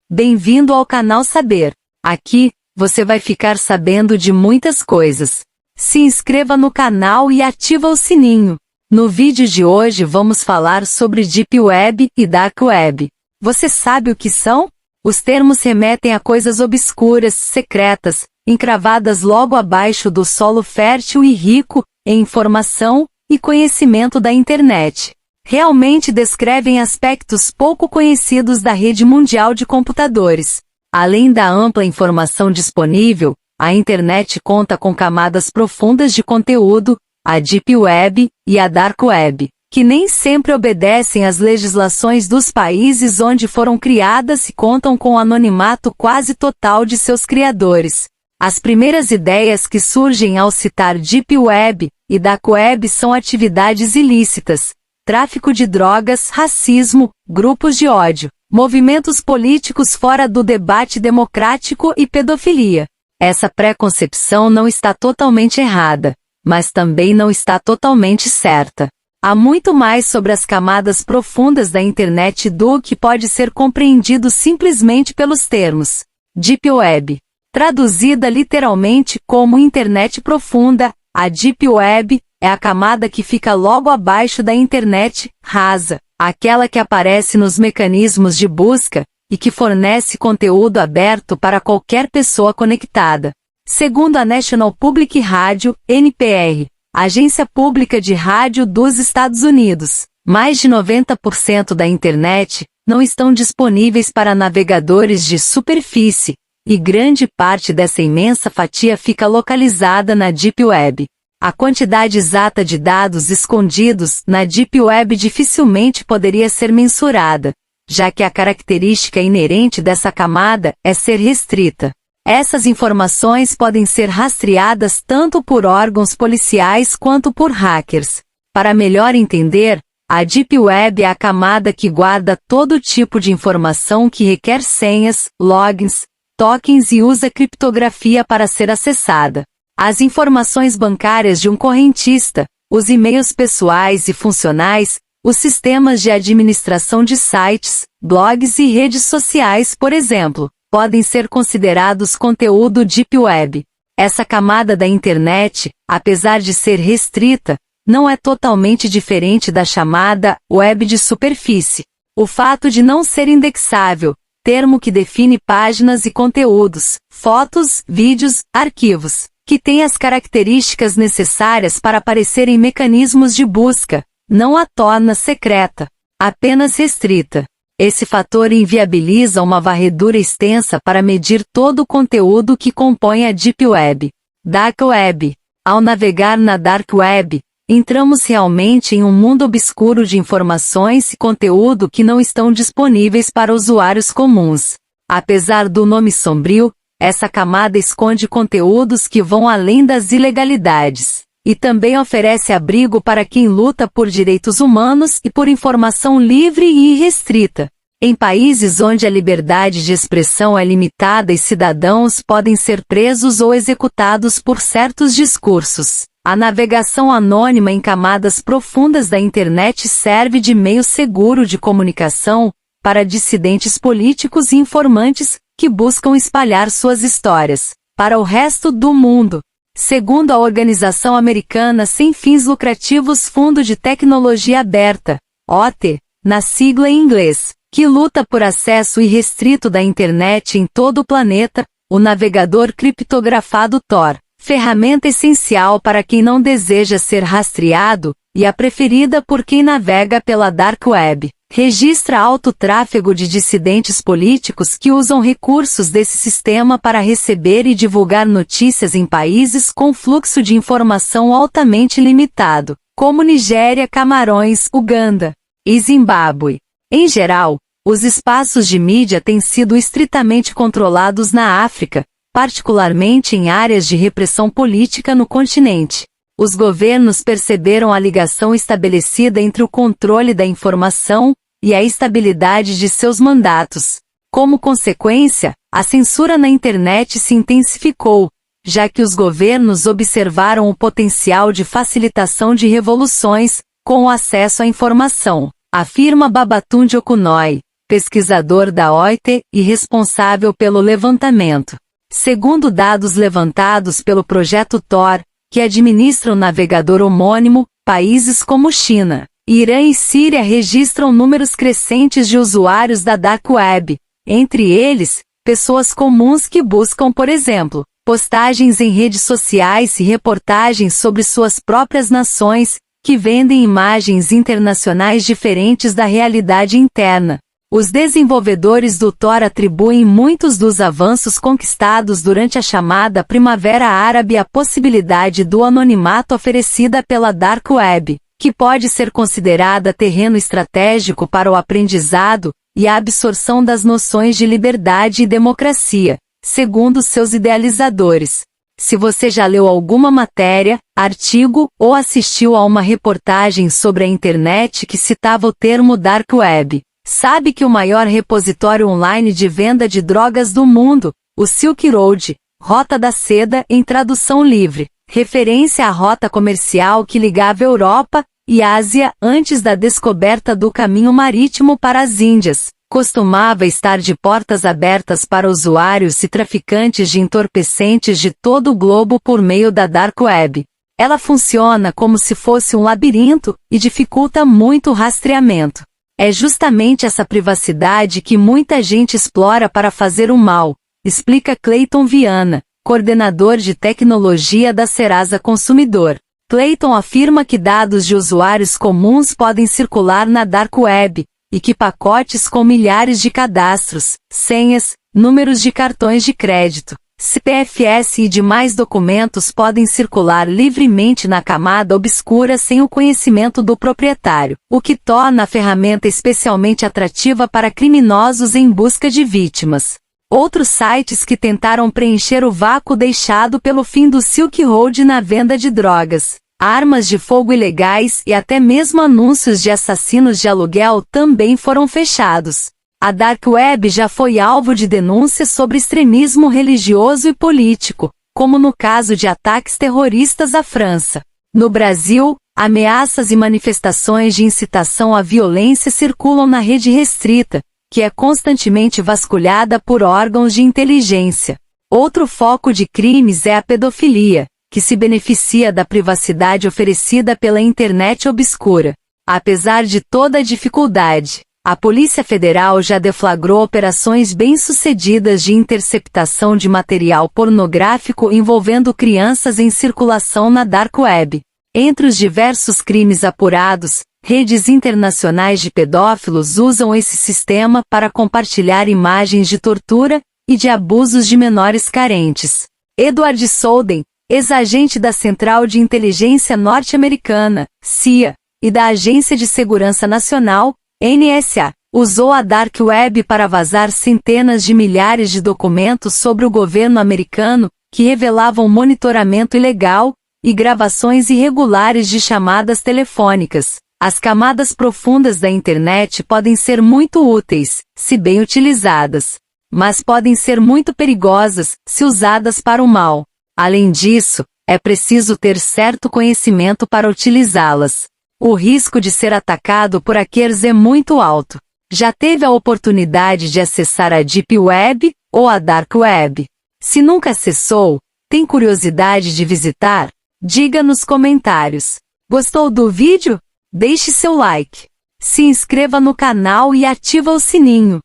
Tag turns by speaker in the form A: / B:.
A: Bem-vindo ao canal Saber. Aqui, você vai ficar sabendo de muitas coisas. Se inscreva no canal e ativa o sininho. No vídeo de hoje vamos falar sobre Deep Web e Dark Web. Você sabe o que são? Os termos remetem a coisas obscuras, secretas, encravadas logo abaixo do solo fértil e rico em informação e conhecimento da internet. Realmente descrevem aspectos pouco conhecidos da rede mundial de computadores. Além da ampla informação disponível, a internet conta com camadas profundas de conteúdo, a Deep Web e a Dark Web, que nem sempre obedecem às legislações dos países onde foram criadas e contam com o anonimato quase total de seus criadores. As primeiras ideias que surgem ao citar Deep Web e Dark Web são atividades ilícitas, tráfico de drogas, racismo, grupos de ódio, movimentos políticos fora do debate democrático e pedofilia. Essa pré-concepção não está totalmente errada, mas também não está totalmente certa. Há muito mais sobre as camadas profundas da internet do que pode ser compreendido simplesmente pelos termos Deep Web. Traduzida literalmente como internet profunda, a Deep Web é a camada que fica logo abaixo da internet rasa, aquela que aparece nos mecanismos de busca e que fornece conteúdo aberto para qualquer pessoa conectada. Segundo a National Public Radio, NPR, agência pública de rádio dos Estados Unidos, mais de 90% da internet não estão disponíveis para navegadores de superfície, e grande parte dessa imensa fatia fica localizada na Deep Web. A quantidade exata de dados escondidos na Deep Web dificilmente poderia ser mensurada, já que a característica inerente dessa camada é ser restrita. Essas informações podem ser rastreadas tanto por órgãos policiais quanto por hackers. Para melhor entender, a Deep Web é a camada que guarda todo tipo de informação que requer senhas, logins, tokens e usa criptografia para ser acessada. As informações bancárias de um correntista, os e-mails pessoais e funcionais, os sistemas de administração de sites, blogs e redes sociais, por exemplo, podem ser considerados conteúdo Deep Web. Essa camada da internet, apesar de ser restrita, não é totalmente diferente da chamada web de superfície. O fato de não ser indexável, termo que define páginas e conteúdos, fotos, vídeos, arquivos, que tem as características necessárias para aparecer em mecanismos de busca, não a torna secreta, apenas restrita. Esse fator inviabiliza uma varredura extensa para medir todo o conteúdo que compõe a Deep Web. Dark Web. Ao navegar na Dark Web, entramos realmente em um mundo obscuro de informações e conteúdo que não estão disponíveis para usuários comuns. Apesar do nome sombrio, essa camada esconde conteúdos que vão além das ilegalidades, e também oferece abrigo para quem luta por direitos humanos e por informação livre e irrestrita. Em países onde a liberdade de expressão é limitada e cidadãos podem ser presos ou executados por certos discursos, a navegação anônima em camadas profundas da internet serve de meio seguro de comunicação para dissidentes políticos e informantes que buscam espalhar suas histórias para o resto do mundo. Segundo a organização americana sem fins lucrativos Fundo de Tecnologia Aberta, OT, na sigla em inglês, que luta por acesso irrestrito da internet em todo o planeta, o navegador criptografado Tor, ferramenta essencial para quem não deseja ser rastreado, e a preferida por quem navega pela Dark Web, registra alto tráfego de dissidentes políticos que usam recursos desse sistema para receber e divulgar notícias em países com fluxo de informação altamente limitado, como Nigéria, Camarões, Uganda e Zimbábue. Em geral, os espaços de mídia têm sido estritamente controlados na África, particularmente em áreas de repressão política no continente. Os governos perceberam a ligação estabelecida entre o controle da informação e a estabilidade de seus mandatos. Como consequência, a censura na internet se intensificou, já que os governos observaram o potencial de facilitação de revoluções com o acesso à informação, afirma Babatunde Okunoi, pesquisador da OIT e responsável pelo levantamento. Segundo dados levantados pelo projeto Tor, que administra o navegador homônimo, países como China, Irã e Síria registram números crescentes de usuários da Dark Web, entre eles, pessoas comuns que buscam, por exemplo, postagens em redes sociais e reportagens sobre suas próprias nações, que vendem imagens internacionais diferentes da realidade interna. Os desenvolvedores do Tor atribuem muitos dos avanços conquistados durante a chamada Primavera Árabe à possibilidade do anonimato oferecida pela Dark Web, que pode ser considerada terreno estratégico para o aprendizado e a absorção das noções de liberdade e democracia, segundo seus idealizadores. Se você já leu alguma matéria, artigo ou assistiu a uma reportagem sobre a internet que citava o termo Dark Web, sabe que o maior repositório online de venda de drogas do mundo, o Silk Road, Rota da Seda em tradução livre, referência à rota comercial que ligava Europa e Ásia antes da descoberta do caminho marítimo para as Índias, costumava estar de portas abertas para usuários e traficantes de entorpecentes de todo o globo por meio da Dark Web. Ela funciona como se fosse um labirinto e dificulta muito o rastreamento. É justamente essa privacidade que muita gente explora para fazer o mal, explica Clayton Viana, coordenador de tecnologia da Serasa Consumidor. Clayton afirma que dados de usuários comuns podem circular na Dark Web, e que pacotes com milhares de cadastros, senhas, números de cartões de crédito, CPFS e demais documentos podem circular livremente na camada obscura sem o conhecimento do proprietário, o que torna a ferramenta especialmente atrativa para criminosos em busca de vítimas. Outros sites que tentaram preencher o vácuo deixado pelo fim do Silk Road na venda de drogas, armas de fogo ilegais e até mesmo anúncios de assassinos de aluguel também foram fechados. A Dark Web já foi alvo de denúncias sobre extremismo religioso e político, como no caso de ataques terroristas à França. No Brasil, ameaças e manifestações de incitação à violência circulam na rede restrita, que é constantemente vasculhada por órgãos de inteligência. Outro foco de crimes é a pedofilia, que se beneficia da privacidade oferecida pela internet obscura. Apesar de toda a dificuldade, a Polícia Federal já deflagrou operações bem-sucedidas de interceptação de material pornográfico envolvendo crianças em circulação na Dark Web. Entre os diversos crimes apurados, redes internacionais de pedófilos usam esse sistema para compartilhar imagens de tortura e de abusos de menores carentes. Edward Snowden, ex-agente da Central de Inteligência Norte-Americana, CIA, e da Agência de Segurança Nacional, NSA, usou a Dark Web para vazar centenas de milhares de documentos sobre o governo americano, que revelavam monitoramento ilegal e gravações irregulares de chamadas telefônicas. As camadas profundas da internet podem ser muito úteis, se bem utilizadas, mas podem ser muito perigosas, se usadas para o mal. Além disso, é preciso ter certo conhecimento para utilizá-las. O risco de ser atacado por hackers é muito alto. Já teve a oportunidade de acessar a Deep Web ou a Dark Web? Se nunca acessou, tem curiosidade de visitar? Diga nos comentários. Gostou do vídeo? Deixe seu like. Se inscreva no canal e ativa o sininho.